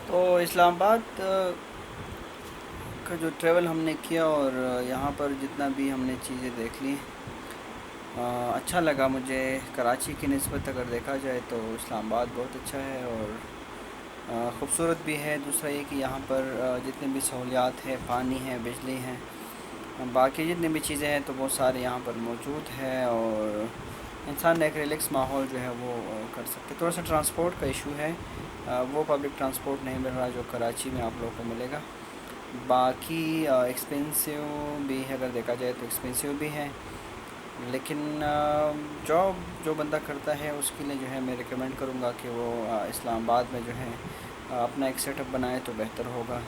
تو اسلام آباد کا جو ٹریول ہم نے کیا اور یہاں پر جتنا بھی ہم نے چیزیں دیکھ لی، اچھا لگا مجھے۔ کراچی کی نسبت اگر دیکھا جائے تو اسلام آباد بہت اچھا ہے اور خوبصورت بھی ہے۔ دوسرا یہ کہ یہاں پر جتنے بھی سہولیات ہیں، پانی ہے، بجلی ہے، باقی جتنی بھی چیزیں ہیں تو وہ سارے یہاں پر موجود ہے، اور انسان ایک ریلیکس ماحول جو ہے وہ کر سکتے۔ تھوڑا سا ٹرانسپورٹ کا ایشو ہے، وہ پبلک ٹرانسپورٹ نہیں مل رہا جو کراچی میں آپ لوگوں کو ملے گا۔ باقی ایکسپینسو بھی ہے، اگر دیکھا جائے تو ایکسپینسو بھی ہے، لیکن جاب جو بندہ کرتا ہے اس کے لیے جو ہے میں ریکمینڈ کروں گا کہ وہ اسلام آباد میں جو ہے اپنا ایک سیٹ اپ بنائے تو بہتر ہوگا۔